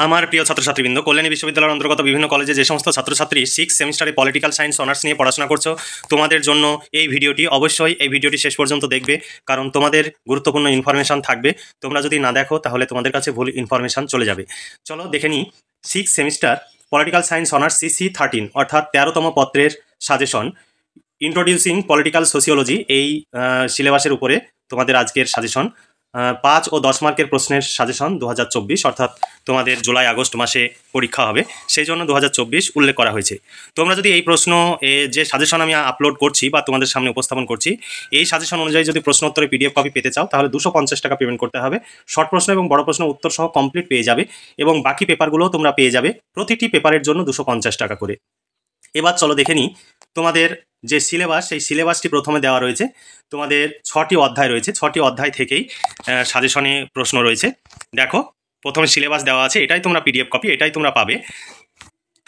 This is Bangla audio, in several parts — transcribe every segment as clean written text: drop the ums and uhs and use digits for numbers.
আমার প্রিয় ছাত্রছাত্রীবৃন্দ, কল্যাণী বিশ্ববিদ্যালয়ের অন্তর্গত বিভিন্ন কলেজে যে সমস্ত ছাত্রছাত্রী 6 সেমিস্টারে পলিটিক্যাল সায়েন্স অনার্স নিয়ে পড়াশোনা করছো, তোমাদের জন্য এই ভিডিওটি অবশ্যই শেষ পর্যন্ত দেখবে, কারণ তোমাদের গুরুত্বপূর্ণ ইনফরমেশন থাকবে। তোমরা যদি না দেখো তাহলে তোমাদের কাছে ভুল ইনফরমেশন চলে যাবে। চলো দেখে নিই 6 semester political science honours CC 13 অর্থাৎ 13তম পত্রের সাজেশন ইন্ট্রোডিউসিং পলিটিক্যাল সোসিওলজি, এই সিলেবাসের উপরে তোমাদের আজকের সাজেশন। 5 ও 10 মার্কের প্রশ্নের সাজেশন 2024, অর্থাৎ তোমাদের জুলাই আগস্ট মাসে পরীক্ষা হবে, সেই জন্য 2024 উল্লেখ করা হয়েছে। তোমরা যদি এই প্রশ্ন যে সাজেশন আমি আপলোড করছি বা তোমাদের সামনে উপস্থাপন করছি, এই সাজেশন অনুযায়ী যদি প্রশ্ন উত্তরে PDF কপি পেতে চাও তাহলে 250 টাকা পেমেন্ট করতে হবে। শর্ট প্রশ্ন এবং বড় প্রশ্ন উত্তর সহ কমপ্লিট পেয়ে যাবে, এবং বাকি পেপারগুলোও তোমরা পেয়ে যাবে প্রতিটি পেপারের জন্য 250 টাকা করে। এবার চলো দেখে নিই তোমাদের যে সিলেবাস, সেই সিলেবাসটি প্রথমে দেওয়া রয়েছে। তোমাদের 6টি অধ্যায় রয়েছে, 6টি অধ্যায় থেকেই সাজেশনে প্রশ্ন রয়েছে। দেখো, প্রথমে সিলেবাস দেওয়া আছে, এটাই তোমরা PDF কপি, এটাই তোমরা পাবে।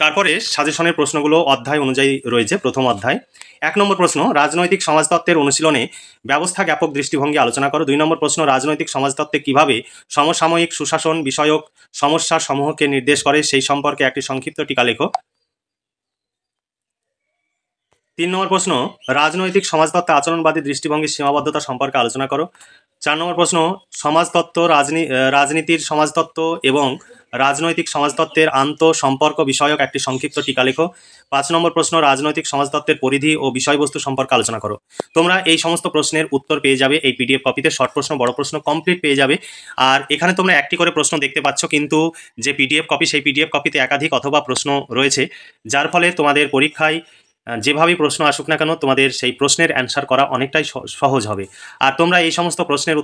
তারপরে সাজেশনের প্রশ্নগুলো অধ্যায় অনুযায়ী রয়েছে। প্রথম অধ্যায় 1 নম্বর প্রশ্ন, রাজনৈতিক সমাজতত্ত্বের অনুশীলনে ব্যবস্থা জ্ঞাপক দৃষ্টিভঙ্গি আলোচনা করো। 2 নম্বর প্রশ্ন, রাজনৈতিক সমাজতত্ত্বে কিভাবে সমসাময়িক সুশাসন বিষয়ক সমস্যা সমূহকে নির্দেশ করে সেই সম্পর্কে একটি সংক্ষিপ্ত টিকা লেখো। 3 নম্বর প্রশ্ন, রাজনৈতিক সমাজতত্ত্বে আচরণবাদী দৃষ্টিভঙ্গির সীমাবদ্ধতা সম্পর্কে আলোচনা করো। 4 নম্বর প্রশ্ন, সমাজতত্ত্ব রাজনীতির সমাজতত্ত্ব এবং রাজনৈতিক সমাজতত্ত্বের আন্তঃসম্পর্ক বিষয়ক একটি সংক্ষিপ্ত টিকা লেখো। 5 নম্বর প্রশ্ন, রাজনৈতিক সমাজতত্ত্বের পরিধি ও বিষয়বস্তু সম্পর্কে আলোচনা করো। তোমরা এই সমস্ত প্রশ্নের উত্তর পেয়ে যাবে এই PDF কপিতে। শর্ট প্রশ্ন বড় প্রশ্ন কমপ্লিট পেয়ে যাবে। আর এখানে তোমরা একটি করে প্রশ্ন দেখতে পাচ্ছ, কিন্তু যে PDF কপি, সেই PDF কপিতে একাধিক অথবা প্রশ্ন রয়েছে, যার ফলে তোমাদের পরীক্ষায় যেভাবেই প্রশ্ন আসুক না কেন তোমাদের সেই প্রশ্নের অ্যান্সার করা অনেকটাই সহজ হবে। আর তোমরা এই সমস্ত প্রশ্নের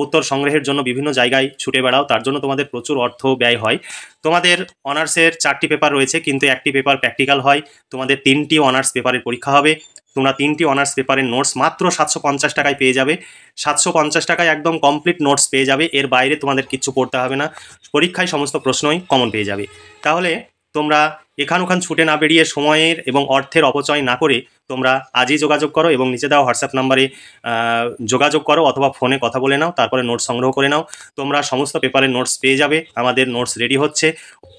উত্তর সংগ্রহের জন্য বিভিন্ন জায়গায় ছুটে বেড়াও, তার জন্য তোমাদের প্রচুর অর্থ ব্যয় হয়। তোমাদের অনার্সের 4টি পেপার রয়েছে, কিন্তু একটি পেপার প্র্যাকটিক্যাল হয়। তোমাদের 3টি অনার্স পেপারের পরীক্ষা হবে। তোমরা 3টি অনার্স পেপারের নোটস মাত্র 750 টাকায় পেয়ে যাবে। 750 টাকায় একদম কমপ্লিট নোটস পেয়ে যাবে। এর বাইরে তোমাদের কিচ্ছু পড়তে হবে না, পরীক্ষায় সমস্ত প্রশ্নই কমন পেয়ে যাবে। তাহলে তোমরা এখান ওখান ছুটে না বেরিয়ে সময়ের এবং অর্থের অপচয় না করে তোমরা আজই যোগাযোগ করো এবং নিচে দেওয়া হোয়াটসঅ্যাপ নাম্বারে যোগাযোগ করো, অথবা ফোনে কথা বলে নাও, তারপরে নোটস সংগ্রহ করে নাও। তোমরা সমস্ত পেপারের নোটস পেয়ে যাবে। আমাদের নোটস রেডি হচ্ছে,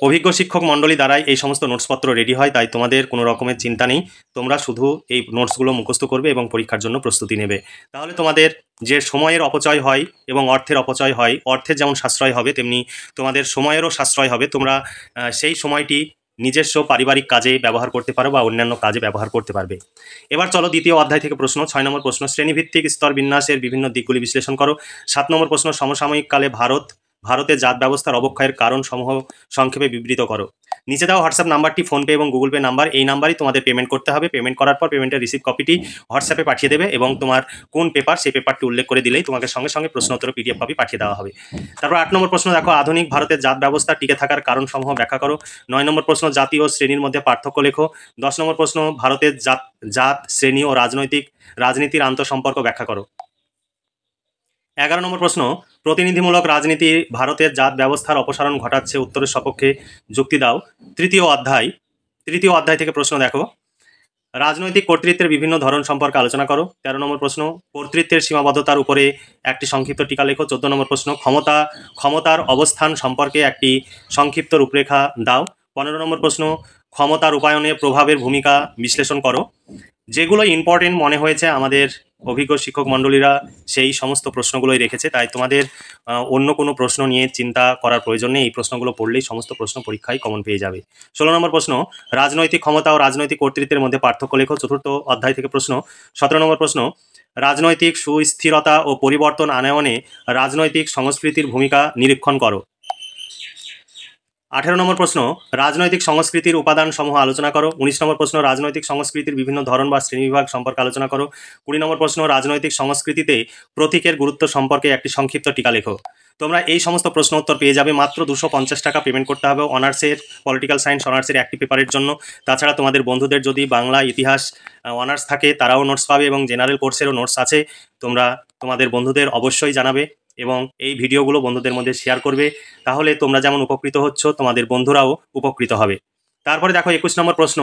অভিজ্ঞ শিক্ষক মণ্ডলী দ্বারাই এই সমস্ত নোটসপত্র রেডি হয়, তাই তোমাদের কোনো রকমের চিন্তা নেই। তোমরা শুধু এই নোটসগুলো মুখস্থ করবে এবং পরীক্ষার জন্য প্রস্তুতি নেবে। তাহলে তোমাদের যে সময়ের অপচয় হয় এবং অর্থের অপচয় হয়, অর্থের যেমন সাশ্রয় হবে তেমনি তোমাদের সময়েরও সাশ্রয় হবে। তোমরা সেই সময়টি নিজস্ব পারিবারিক কাজে ব্যবহার করতে পারো বা অন্যান্য কাজে ব্যবহার করতে পারবে। এবার চলো দ্বিতীয় অধ্যায় থেকে প্রশ্ন। 6 নম্বর প্রশ্ন, শ্রেণীভিত্তিক স্তর বিন্যাসের বিভিন্ন দিকগুলি বিশ্লেষণ করো। 7 নম্বর প্রশ্ন, সমসাময়িক কালে ভারতের জাত ব্যবস্থার অবক্ষয়ের কারণ সমূহ সংক্ষেপে বিবৃত করো। নিচে দেওয়া হোয়াটসঅ্যাপ নাম্বারটি ফোনপে এবং গুগল পে নাম্বার, এই নাম্বারই তোমাদের পেমেন্ট করতে হবে। পেমেন্ট করার পর পেমেন্টের রিসিভ কপিটি হোয়াটসঅ্যাপে পাঠিয়ে দেবে এবং তোমার কোন পেপার, সেই পেপারটি উল্লেখ করে দিলেই তোমাকে সঙ্গে সঙ্গে প্রশ্ন উত্তর PDF কপি পাঠিয়ে দেওয়া হবে। তারপর 8 নম্বর প্রশ্ন, দেখো আধুনিক ভারতের জাত ব্যবস্থা টিকে থাকার কারণ সমূহ ব্যাখ্যা করো। 9 নম্বর প্রশ্ন, জাতি ও শ্রেণীর মধ্যে পার্থক্য লেখো। 10 নম্বর প্রশ্ন, ভারতের জাত শ্রেণী ও রাজনীতির আন্তঃসম্পর্ক ব্যাখ্যা করো। 11 নম্বর প্রশ্ন, প্রতিনিধিমূলক রাজনীতি ভারতের জাত ব্যবস্থার অপসারণ ঘটাচ্ছে, উত্তরের সপক্ষে যুক্তি দাও। তৃতীয় অধ্যায় থেকে প্রশ্ন দেখো, রাজনৈতিক কর্তৃত্বের বিভিন্ন ধরন সম্পর্কে আলোচনা করো। 13 নম্বর প্রশ্ন, কর্তৃত্বের সীমাবদ্ধতার উপরে একটি সংক্ষিপ্ত টিকা লেখো। 14 নম্বর প্রশ্ন, ক্ষমতার অবস্থান সম্পর্কে একটি সংক্ষিপ্ত রূপরেখা দাও। 15 নম্বর প্রশ্ন, ক্ষমতা রূপায়ণে প্রভাবের ভূমিকা বিশ্লেষণ করো। যেগুলো ইম্পর্টেন্ট মনে হয়েছে আমাদের অভিজ্ঞ শিক্ষক মণ্ডলীরা সেই সমস্ত প্রশ্নগুলোই রেখেছে, তাই তোমাদের অন্য কোনো প্রশ্ন নিয়ে চিন্তা করার প্রয়োজন নেই। এই প্রশ্নগুলো পড়লেই সমস্ত প্রশ্ন পরীক্ষায় কমন পেয়ে যাবে। 16 নম্বর প্রশ্ন, রাজনৈতিক ক্ষমতা ও রাজনৈতিক কর্তৃত্বের মধ্যে পার্থক্য লেখো। 4র্থ অধ্যায় থেকে প্রশ্ন। 17 নম্বর প্রশ্ন, রাজনৈতিক সুস্থিরতা ও পরিবর্তন আনয়নে রাজনৈতিক সংস্কৃতির ভূমিকা নিরীক্ষণ করো। 18 নম্বর প্রশ্ন, রাজনৈতিক সংস্কৃতির উপাদান সমূহ আলোচনা করো। 19 নম্বর প্রশ্ন, রাজনৈতিক সংস্কৃতির বিভিন্ন ধরন বা শ্রেণীবিভাগ সম্পর্কে আলোচনা করো। 20 নম্বর প্রশ্ন, রাজনৈতিক সংস্কৃতিতে প্রতীকের গুরুত্ব সম্পর্কে একটি সংক্ষিপ্ত টিকা লেখো। তোমরা এই সমস্ত প্রশ্ন উত্তর পেয়ে যাবে। মাত্র 250 টাকা পেমেন্ট করতে হবে অনার্সের পলিটিক্যাল সায়েন্স অনার্সের একটি পেপারের জন্য। তাছাড়া তোমাদের বন্ধুদের যদি বাংলা ইতিহাস অনার্স থাকে তারাও নোটস পাবে, এবং জেনারেল কোর্সেরও নোটস আছে। তোমরা তোমাদের বন্ধুদের অবশ্যই জানাবে এবং এই ভিডিওগুলো বন্ধুদের মধ্যে শেয়ার করবে। তাহলে তোমরা যেমন উপকৃত হচ্ছ, তোমাদের বন্ধুরাও উপকৃত হবে। তারপরে দেখো 21 নম্বর প্রশ্ন,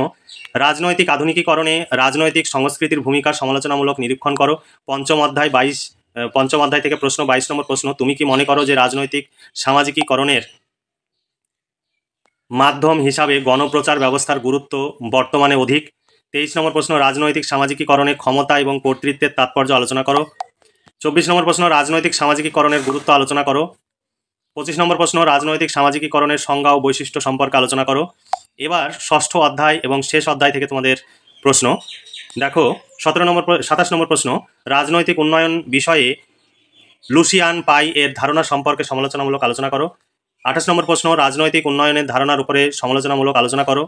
রাজনৈতিক আধুনিকীকরণে রাজনৈতিক সংস্কৃতির ভূমিকা সমালোচনামূলক নিরীক্ষণ করো। পঞ্চম অধ্যায় থেকে প্রশ্ন। 22 নম্বর প্রশ্ন, তুমি কি মনে করো যে রাজনৈতিক সামাজিকীকরণের মাধ্যম হিসাবে গণপ্রচার ব্যবস্থার গুরুত্ব বর্তমানে অধিক? 23 নম্বর প্রশ্ন, রাজনৈতিক সামাজিকীকরণে ক্ষমতা এবং কর্তৃত্বের তাৎপর্য আলোচনা করো। 24 নম্বর প্রশ্ন, রাজনৈতিক সামাজিকীকরণের গুরুত্ব আলোচনা করো। 25 নম্বর প্রশ্ন, রাজনৈতিক সামাজিকীকরণের সংজ্ঞা ও বৈশিষ্ট্য সম্পর্কে আলোচনা করো। এবার ষষ্ঠ অধ্যায় এবং শেষ অধ্যায় থেকে তোমাদের প্রশ্ন দেখো। 27 নম্বর প্রশ্ন, রাজনৈতিক উন্নয়ন বিষয়ে লুসিয়ান পাই এর ধারণা সম্পর্কে সমালোচনামূলক আলোচনা করো। 28 নম্বর প্রশ্ন, রাজনৈতিক উন্নয়নের ধারণার উপরে সমালোচনামূলক আলোচনা করো।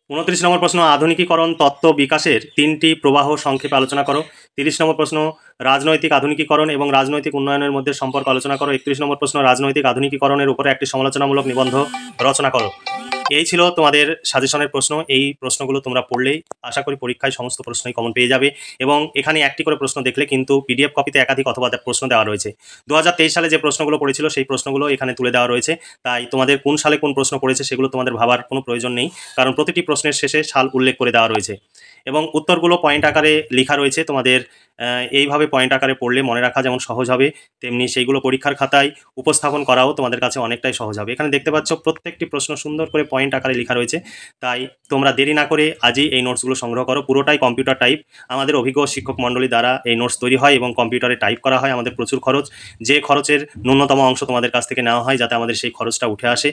29 নম্বর প্রশ্ন, আধুনিকীকরণ তত্ত্ব বিকাশের 3টি প্রবাহ সংক্ষেপে আলোচনা করো। 30 নম্বর প্রশ্ন, রাজনৈতিক আধুনিকীকরণ এবং রাজনৈতিক উন্নয়নের মধ্যে সম্পর্ক আলোচনা করো। 31 নম্বর প্রশ্ন, রাজনৈতিক আধুনিকীকরণের উপরে একটি সমালোচনামূলক নিবন্ধ রচনা করো। এই ছিল তোমাদের সাজেশনের প্রশ্ন। এই প্রশ্নগুলো তোমরা পড়লেই আশা করি পরীক্ষায় সমস্ত প্রশ্নই কমন পেয়ে যাবে, এবং এখানে একটি করে প্রশ্ন দেখলে কিন্তু পিডিএফ কপিতে একাধিক অথবা প্রশ্ন দেওয়া রয়েছে। 2023 সালে যে প্রশ্নগুলো পড়েছিল সেই প্রশ্নগুলো এখানে তুলে দেওয়া রয়েছে, তাই তোমাদের কোন সালে কোন প্রশ্ন পড়েছে সেগুলো তোমাদের ভাবার কোনো প্রয়োজন নেই, কারণ প্রতিটি প্রশ্নের শেষে সাল উল্লেখ করে দেওয়া রয়েছে এবং উত্তরগুলো পয়েন্ট আকারে লেখা রয়েছে। তোমাদের এইভাবে পয়েন্ট আকারে পড়লে মনে রাখা যেমন সহজ হবে, তেমনি সেইগুলো পরীক্ষার খাতায় উপস্থাপন করাও তোমাদের কাছে অনেকটাই সহজ হবে। এখানে দেখতে পাচ্ছ প্রত্যেকটি প্রশ্ন সুন্দর করে পয়েন্ট আকারে লেখা রয়েছে, তাই তোমরা দেরি না করে আজই এই নোটসগুলো সংগ্রহ করো। পুরোটাই কম্পিউটার টাইপ, আমাদের অভিজ্ঞ শিক্ষক মণ্ডলী দ্বারা এই নোটস তৈরি হয় এবং কম্পিউটারে টাইপ করা হয়। আমাদের প্রচুর খরচ, যে খরচের ন্যূনতম অংশ তোমাদের কাছ থেকে নেওয়া হয় যাতে আমাদের সেই খরচটা উঠে আসে।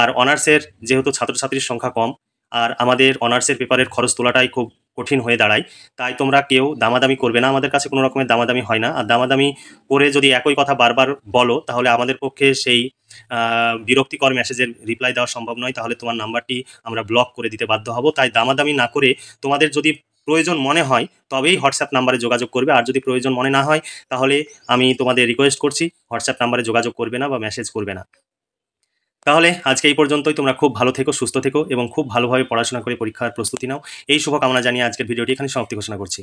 আর অনার্সের যেহেতু ছাত্রছাত্রীর সংখ্যা কম, আর আমাদের অনার্সের পেপারের খরচ তোলাটাই খুব কঠিন হয়ে দাঁড়ায়, তাই তোমরা কেউ দামাদামি করবে না। আমাদের কাছে কোনো রকমের দামাদামি হয় না, আর দামাদামি করে যদি একই কথা বারবার বলো তাহলে আমাদের পক্ষে সেই বিরক্তিকর মেসেজের রিপ্লাই দেওয়া সম্ভব নয়, তাহলে তোমার নাম্বারটি আমরা ব্লক করে দিতে বাধ্য হব। তাই দামাদামি না করে তোমাদের যদি প্রয়োজন মনে হয় তবেই হোয়াটসঅ্যাপ নাম্বারে যোগাযোগ করবে, আর যদি প্রয়োজন মনে না হয় তাহলে আমি তোমাদের রিকোয়েস্ট করছি হোয়াটসঅ্যাপ নাম্বারে যোগাযোগ করবে না বা মেসেজ করবে না। তাহলে আজকে এই পর্যন্তই। তোমরা খুব ভালো থেকো, সুস্থ থেকো এবং খুব ভালোভাবে পড়াশোনা করে পরীক্ষার প্রস্তুতি নাও। এই শুভকামনা জানিয়ে আজকের ভিডিওটি এখানে সমাপ্তি ঘোষণা করছি।